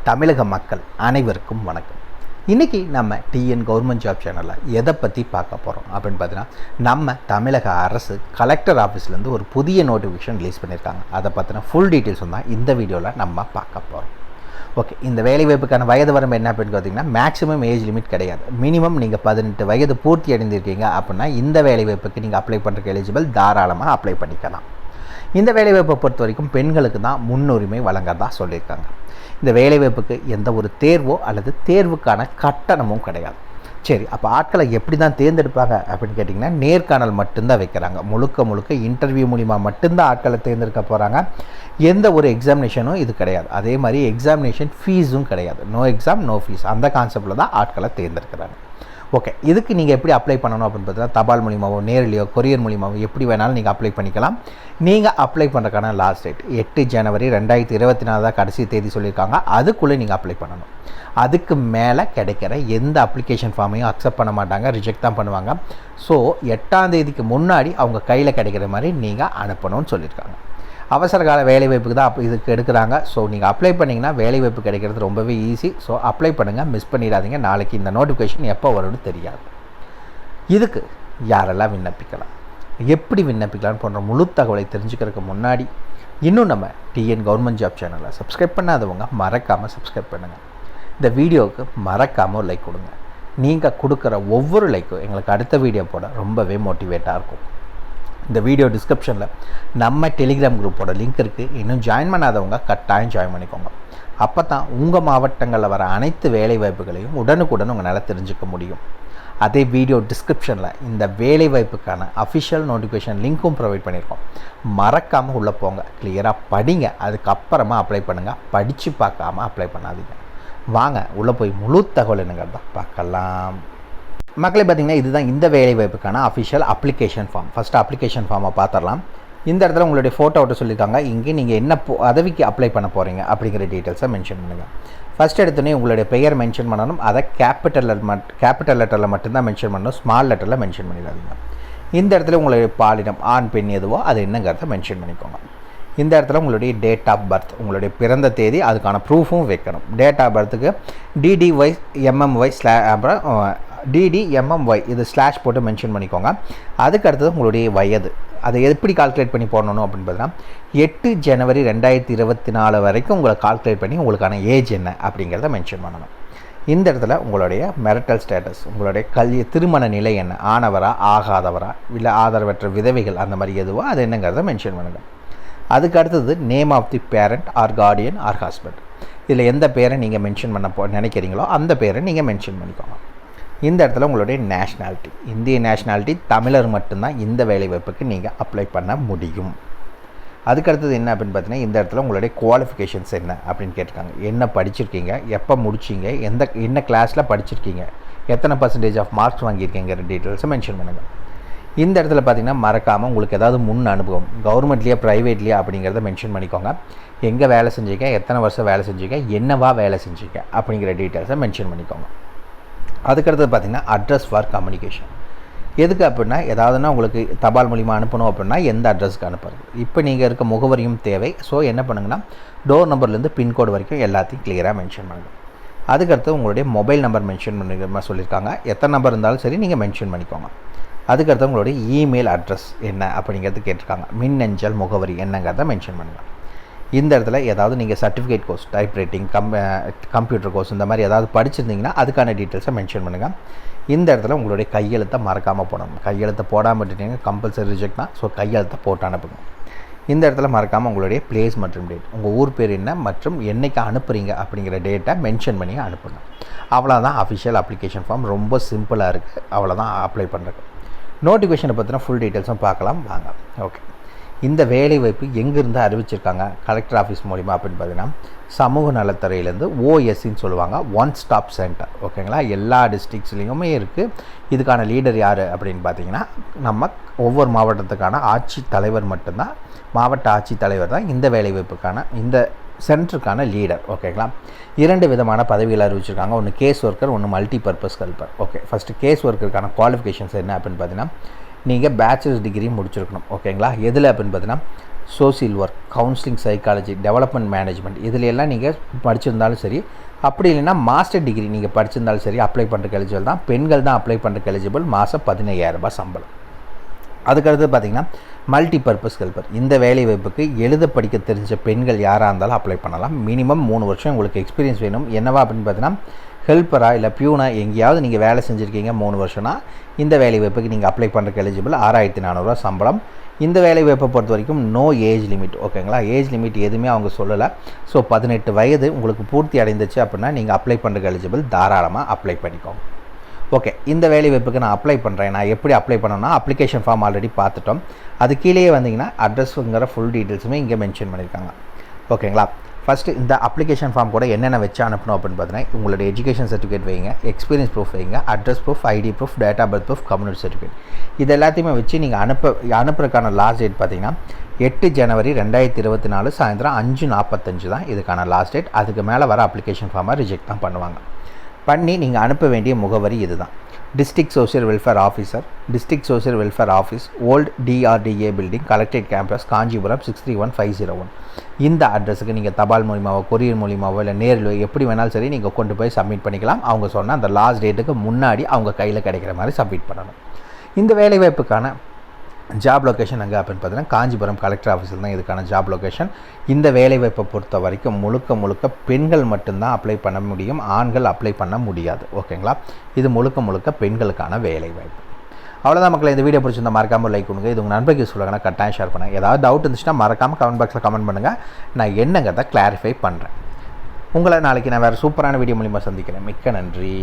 தமிழக மக்கள் அனைவருக்கும் வணக்கம். இன்றைக்கி நம்ம டிஎன் கவர்மெண்ட் ஜாப் சேனலில் எதை பற்றி பார்க்க போகிறோம் அப்படின்னு பார்த்தீங்கன்னா, நம்ம தமிழக அரசு கலெக்டர் ஆஃபீஸ்லேருந்து ஒரு புதிய நோட்டிஃபிகேஷன் ரிலீஸ் பண்ணியிருக்காங்க. அதை பற்றின ஃபுல் டீட்டெயில்ஸ் தான் இந்த வீடியோவில் நம்ம பார்க்க போகிறோம். ஓகே, இந்த வேலைவாய்ப்புக்கான வயது வரம்பு என்ன அப்படின்னு பார்த்தீங்கன்னா, மேக்ஸிமம் ஏஜ் லிமிட் கிடையாது. மினிமம் நீங்கள் 18 வயது பூர்த்தி அடைந்திருக்கீங்க அப்படின்னா இந்த வேலைவாய்ப்புக்கு நீங்கள் அப்ளை பண்ணுறதுக்கு எலிஜிபிள், தாராளமாக அப்ளை பண்ணிக்கலாம். இந்த வேலைவாய்ப்பை பொறுத்த வரைக்கும் பெண்களுக்கு தான் முன்னுரிமை வழங்கறதா சொல்லியிருக்காங்க. இந்த வேலைவாய்ப்புக்கு எந்த ஒரு தேர்வோ அல்லது தேர்வுக்கான கட்டணமும் கிடையாது. சரி, அப்போ ஆட்களை எப்படி தான் தேர்ந்தெடுப்பாங்க அப்படின்னு கேட்டிங்கன்னா, நேர்காணல் மட்டும்தான் வைக்கிறாங்க. முழுக்க இன்டர்வியூ மூலிமா மட்டும்தான் ஆட்களை தேர்ந்தெடுக்க போகிறாங்க. எந்த ஒரு எக்ஸாமினேஷனும் இது கிடையாது. அதே மாதிரி எக்ஸாமினேஷன் ஃபீஸும் கிடையாது. நோ எக்ஸாம் நோ ஃபீஸ், அந்த கான்செப்டில் தான் ஆட்களை தேர்ந்தெடுக்கிறாங்க. ஓகே, இதுக்கு நீங்கள் எப்படி அப்ளை பண்ணணும் அப்படின்னு பார்த்தீங்கன்னா, தபால் மூலிமாவோ நேரிலையோ கொரியர் மூலிமாவோ எப்படி வேணாலும் நீங்கள் அப்ளை பண்ணிக்கலாம். நீங்கள் அப்ளை பண்ணுறதுக்கான லாஸ்ட் டேட் 8 ஜனவரி 2024 தான் கடைசி தேதி சொல்லியிருக்காங்க. அதுக்குள்ளே நீங்கள் அப்ளை பண்ணணும். அதுக்கு மேலே கிடைக்கிற எந்த அப்ளிகேஷன் ஃபார்மையும் அக்செப்ட் பண்ண மாட்டாங்க, ரிஜெக்ட் தான் பண்ணுவாங்க. ஸோ 8ஆம் தேதிக்கு முன்னாடி அவங்க கையில் கிடைக்கிற மாதிரி நீங்கள் அனுப்பணும்னு சொல்லியிருக்காங்க. அவசர கால வேலைவாய்ப்புக்கு தான் இதுக்கு எடுக்கிறாங்க. ஸோ நீங்கள் அப்ளை பண்ணிங்கன்னா வேலைவாய்ப்பு கிடைக்கிறது ரொம்பவே ஈஸி. ஸோ அப்ளை பண்ணுங்கள், மிஸ் பண்ணிடாதீங்க. நாளைக்கு இந்த நோட்டிஃபிகேஷன் எப்போ வரும்னு தெரியாது. இதுக்கு யாரெல்லாம் விண்ணப்பிக்கலாம், எப்படி விண்ணப்பிக்கலாம்னு போன்ற முழு தகவலை தெரிஞ்சுக்கிறதுக்கு முன்னாடி இன்னும் நம்ம டிஎன் கவர்மெண்ட் ஜாப் சேனலை சப்ஸ்கிரைப் பண்ணாதவங்க மறக்காமல் சப்ஸ்கிரைப் பண்ணுங்கள். இந்த வீடியோவுக்கு மறக்காமல் லைக் கொடுங்க. நீங்கள் கொடுக்குற ஒவ்வொரு லைக்கும் எங்களுக்கு அடுத்த வீடியோ போட ரொம்பவே மோட்டிவேட்டாக இருக்கும். இந்த வீடியோ டிஸ்கிரிப்ஷனில் நம்ம டெலிகிராம் குரூப்போட லிங்க் இருக்குது. இன்னும் ஜாயின் பண்ணாதவங்க கட்டாயம் ஜாயின் பண்ணிக்கோங்க. அப்போ தான் உங்கள் மாவட்டங்களில் வர அனைத்து வேலைவாய்ப்புகளையும் உடனுக்குடன் உங்களால் தெரிஞ்சுக்க முடியும். அதே வீடியோ டிஸ்கிரிப்ஷனில் இந்த வேலைவாய்ப்புக்கான அஃபிஷியல் நோட்டிஃபிகேஷன் லிங்க்கும் ப்ரொவைட் பண்ணியிருக்கோம். மறக்காமல் உள்ளே போங்க, கிளியராக படிங்க, அதுக்கப்புறமா அப்ளை பண்ணுங்கள். படித்து பார்க்காம அப்ளை பண்ணாதீங்க. வாங்க உள்ளே போய் முழு தகவல் என்னங்கிறத பார்க்கலாம். மக்களே, பார்த்திங்கன்னா இதுதான் இந்த வேலைவாய்ப்புக்கான official application form. First application ஃபார்மை பார்த்துடலாம். இந்த இடத்துல உங்களுடைய ஃபோட்டோ விட்டு சொல்லியிருக்காங்க. இங்கே நீங்கள் என்ன பதவிக்கு அப்ளை பண்ண போகிறீங்க அப்படிங்கிற டீட்டெயில்ஸை மென்ஷன் பண்ணுங்கள். ஃபஸ்ட் எடுத்தோடனே உங்களுடைய பெயர் மென்ஷன் பண்ணணும். அதை கேபிட்டல் லெட்டரில் மட்டும்தான் மென்ஷன் பண்ணணும், ஸ்மால் லெட்டரில் மென்ஷன் பண்ணிடாதீங்க. இந்த இடத்துல உங்களுடைய பாலினம் ஆண் பெண் எதுவோ அது என்னங்கிறத மென்ஷன் பண்ணிக்கோங்க. இந்த இடத்துல உங்களுடைய டேட் ஆஃப் பர்த், உங்களுடைய பிறந்த தேதி, அதுக்கான ப்ரூஃபும் வைக்கணும். டேட் ஆஃப் பர்த்துக்கு DDY MMY அப்புறம் DDMMY இது ஸ்லாஷ் போட்டு மென்ஷன் பண்ணிக்கோங்க. அதுக்கு அடுத்தது உங்களுடைய வயது, அதை எப்படி கால்குலேட் பண்ணி போடணும் அப்படின்னு பார்த்தீங்கன்னா, 8 ஜனவரி 2024 வரைக்கும் உங்களை கால்குலேட் பண்ணி உங்களுக்கான ஏஜ் என்ன அப்படிங்கிறத மென்ஷன் பண்ணணும். இந்த இடத்துல உங்களுடைய மெரிட்டல் ஸ்டேட்டஸ், உங்களுடைய திருமண நிலை என்ன, ஆனவரா ஆகாதவரா இல்லை ஆதரவற்ற விதவைகள் அந்த மாதிரி எதுவோ அது என்னங்கிறத மென்ஷன் பண்ணுங்கள். அதுக்கு அடுத்தது name of the parent or guardian or husband. இதில் எந்த பேரை நீங்கள் மென்ஷன் பண்ண நினைக்கிறீங்களோ அந்த பேரை நீங்கள் மென்ஷன் பண்ணிக்கோங்க. இந்த இடத்துல உங்களுடைய நேஷ்னாலிட்டி, இந்திய நேஷ்னாலிட்டி, தமிழர் மட்டும்தான் இந்த வேலைவாய்ப்புக்கு நீங்கள் அப்ளை பண்ண முடியும். அதுக்கடுத்தது என்ன அப்படின்னு பார்த்தீங்கன்னா, இந்த இடத்துல உங்களுடைய குவாலிஃபிகேஷன்ஸ் என்ன அப்படின்னு கேட்டிருக்காங்க. என்ன படிச்சிருக்கீங்க, எப்போ முடிச்சிங்க, என்ன கிளாஸில் படிச்சிருக்கீங்க, எத்தனை % ஆஃப் மார்க்ஸ் வாங்கியிருக்கீங்கிற டீட்டெயில்ஸை மென்ஷன் பண்ணுங்கள். இந்த இடத்துல பார்த்திங்கன்னா மறக்காமல் உங்களுக்கு ஏதாவது முன் அனுபவம் கவர்மெண்ட்லேயே ப்ரைவேட்லேயே அப்படிங்கிறத மென்ஷன் பண்ணிக்கோங்க. எங்கே வேலை செஞ்சீங்க, எத்தனை வருஷம் வேலை செஞ்சீங்க, என்னவா வேலை செஞ்சீங்க அப்படிங்கிற டீட்டெயில்ஸை மென்ஷன் பண்ணிக்கோங்க. அதுக்கடுத்தது பார்த்திங்கன்னா அட்ரஸ் ஃபார் கம்யூனிகேஷன். எதுக்கு அப்படின்னா, ஏதாவதுன்னா உங்களுக்கு தபால் மூலிமா அனுப்பணும் அப்படின்னா எந்த அட்ரஸ்க்கு அனுப்புறது. இப்போ நீங்கள் இருக்க முகவரியும் தேவை. ஸோ என்ன பண்ணுங்கன்னா, டோர் நம்பர்லேருந்து பின்கோடு வரைக்கும் எல்லாத்தையும் கிளியராக மென்ஷன் பண்ணுங்கள். அதுக்கடுத்து உங்களுடைய மொபைல் நம்பர் மென்ஷன் பண்ணிக்கிற மாதிரி சொல்லியிருக்காங்க. எத்தனை நம்பர் இருந்தாலும் சரி நீங்கள் மென்ஷன் பண்ணிக்கோங்க. அதுக்கடுத்து உங்களுடைய இமெயில் அட்ரஸ் என்ன அப்படிங்கிறது கேட்டிருக்காங்க. மின்னஞ்சல் முகவரி என்னங்கிறத மென்ஷன் பண்ணுங்கள். இந்த இடத்துல ஏதாவது நீங்கள் certificate course, type writing, computer course இந்த மாதிரி ஏதாவது படிச்சிருந்தீங்கன்னா அதுக்கான டீட்டெயில்ஸை மென்ஷன் பண்ணுங்கள். இந்த இடத்துல உங்களுடைய கையெழுத்தை மறக்காமல் போடணும். கையெழுத்தை போடாமல் விட்டுட்டீங்க கம்பல்சரி ரிஜெக்ட் தான். ஸோ கையெழுத்தை போட்டு அனுப்புங்க. இந்த இடத்துல மறக்காமல் உங்களுடைய பிளேஸ் மற்றும் டேட், உங்கள் ஊர் பேர் என்ன மற்றும் என்றைக்கு அனுப்புகிறீங்க அப்படிங்கிற டேட்டை மென்ஷன் பண்ணி அனுப்புங்க. அவ்வளோதான் அஃபிஷியல் அப்ளிகேஷன் ஃபார்ம். ரொம்ப சிம்பிளாக இருக்குது. அவ்வளோதான் அப்ளை பண்ணுறது. நோட்டிஃபிகேஷனை பற்றின ஃபுல் டீட்டெயில்ஸும் பார்க்கலாம் வாங்க. ஓகே, இந்த வேலைவாய்ப்பு எங்கேருந்து அறிவிச்சிருக்காங்க கலெக்டர் ஆஃபீஸ் மூலிமா அப்படின்னு பார்த்தீங்கன்னா, சமூக நலத்துறையிலேருந்து OSCன்னு சொல்லுவாங்க, ஒன் ஸ்டாப் சென்டர். ஓகேங்களா, எல்லா டிஸ்ட்ரிக்ஸ்லேயுமே இருக்குது. இதுக்கான லீடர் யார் அப்படின்னு பார்த்தீங்கன்னா, நம்ம ஒவ்வொரு மாவட்டத்துக்கான ஆட்சித்தலைவர் மட்டும்தான், மாவட்ட ஆட்சித்தலைவர் தான் இந்த வேலைவாய்ப்புக்கான இந்த சென்டருக்கான லீடர். ஓகேங்களா, 2 விதமான பதவிகள் அறிவிச்சிருக்காங்க. ஒன்று கேஸ் ஒர்க்கர், ஒன்று multi purpose helper. Okay, first case ஒர்க்கருக்கான குவாலிஃபிகேஷன்ஸ் என்ன அப்படின்னு பார்த்தீங்கன்னா, நீங்கள் பேச்சுலர்ஸ் டிகிரி முடிச்சிருக்கணும். ஓகேங்களா, எதில் அப்படின்னு பார்த்தீங்கன்னா social work, counselling psychology, development management இதில் எல்லாம் நீங்கள் படிச்சிருந்தாலும் சரி, அப்படி இல்லைன்னா மாஸ்டர் டிகிரி நீங்கள் படிச்சிருந்தாலும் சரி அப்ளை பண்ணுறக்கு எலிஜிபிள் தான். பெண்கள் தான் அப்ளை பண்ணுறக்கு எலிஜிபிள். மாதம் 15,000 சம்பளம். அதுக்கடுத்து பார்த்திங்கன்னா மல்டி பர்பஸ் ஹெல்ப்பர். இந்த வேலை வாய்ப்புக்கு எழுத படிக்க தெரிஞ்ச பெண்கள் யாராக இருந்தாலும் அப்ளை பண்ணலாம். மினிமம் 3 வருஷம் உங்களுக்கு எக்ஸ்பீரியன்ஸ் வேணும். என்னவா அப்படின்னு பார்த்தீங்கன்னா ஹெல்ப்பராக இல்லை பியூனா எங்கேயாவது நீங்கள் வேலை செஞ்சுருக்கீங்க 3 வருஷம்னா இந்த வேலை வாய்ப்புக்கு நீங்கள் அப்ளை பண்ணுறக்கு எலிஜிபிள். 6,400 சம்பளம். இந்த வேலை வாய்ப்பை பொறுத்த வரைக்கும் நோ ஏஜ் லிமிட். ஓகேங்களா, ஏஜ் லிமிட் எதுவுமே அவங்க சொல்லலை. ஸோ 18 வயது உங்களுக்கு பூர்த்தி அடைந்துச்சு அப்படின்னா நீங்கள் அப்ளை பண்ணுறக்கு எலிஜிபிள். தாராளமாக அப்ளை பண்ணிக்கோங்க. ஓகே, இந்த வேலை வாய்ப்புக்கு நான் அப்ளை பண்ணுறேன். நான் எப்படி அப்ளை பண்ணணும்னா அப்ளிகேஷன் ஃபார்ம் ஆல்ரெடி பார்த்துட்டோம். அது கீழேயே வந்தீங்கன்னா அட்ரஸுங்கிற ஃபுல் டீட்டெயில்ஸுமே இங்கே மென்ஷன் பண்ணியிருக்காங்க. ஓகேங்களா, ஃபஸ்ட்டு இந்த அப்ளிகேஷன் ஃபார்ம் கூட என்னென்ன வச்சு அனுப்பணும் அப்படின்னு பார்த்தீங்கன்னா உங்களோட எஜுகேஷன் சர்டிஃபிகேட் வைங்க, எக்ஸ்பீரியன்ஸ் ப்ரூஃப் வைங்க, address proof, ID proof, date of birth proof, community certificate. இது எல்லாத்தையுமே வச்சு நீங்கள் அனுப்புறதுக்கான லாஸ்ட் டேட் பார்த்தீங்கன்னா 8 ஜனவரி 2024 சாயந்தரம் 5:45 தான் இதுக்கான லாஸ்ட் டேட். அதுக்கு மேலே வர அப்ளிகேஷன் ஃபார்மை ரிஜெக்ட் தான் பண்ணுவாங்க. பண்ணி நீங்கள் அனுப்ப வேண்டிய முகவரி இதுதான். District social welfare officer, district social welfare office, old DRDA building, collectorate campus, Kanchipuram 631501. இந்த அட்ரஸுக்கு நீங்கள் தபால் மூலியமாவோ கொரியர் மூலியமாவோ இல்லை நேரில் எப்படி வேணாலும் சரி நீங்கள் கொண்டு போய் சப்மிட் பண்ணிக்கலாம். அவங்க சொன்ன அந்த லாஸ்ட் டேட்டுக்கு முன்னாடி அவங்க கையில் கிடைக்கிற மாதிரி சப்மிட் பண்ணணும். இந்த வேலைவாய்ப்புக்கான ஜாப் லொக்கேஷன் எங்கே அப்படின்னு பார்த்தீங்கன்னா காஞ்சிபுரம் கலெக்டர் ஆஃபீஸில் தான் இதுக்கான ஜாப் லொக்கேஷன். இந்த வேலைவாய்ப்பை பொறுத்த வரைக்கும் முழுக்க பெண்கள் மட்டும்தான் அப்ளை பண்ண முடியும், ஆண்கள் அப்ளை பண்ண முடியாது. ஓகேங்களா, இது முழுக்க பெண்களுக்கான வேலைவாய்ப்பு. அவ்வளோதான் மக்களை, இந்த வீடியோ பிடிச்சிருந்தா மறக்காமல் லைக் பண்ணுங்கள். இது உங்கள் நண்பருக்கு சொல்லுங்கன்னா கட்டாயம் ஷேர் பண்ணுங்கள். ஏதாவது டவுட் இருந்துச்சுன்னா மறக்காமல் கமெண்ட் பாக்ஸில் கமெண்ட் பண்ணுங்கள். நான் என்னங்கிறத கிளாரிஃபை பண்ணுறேன். உங்களை நாளைக்கு நான் வேறு சூப்பரான வீடியோ மூலிமா சந்திக்கிறேன். மிக்க நன்றி.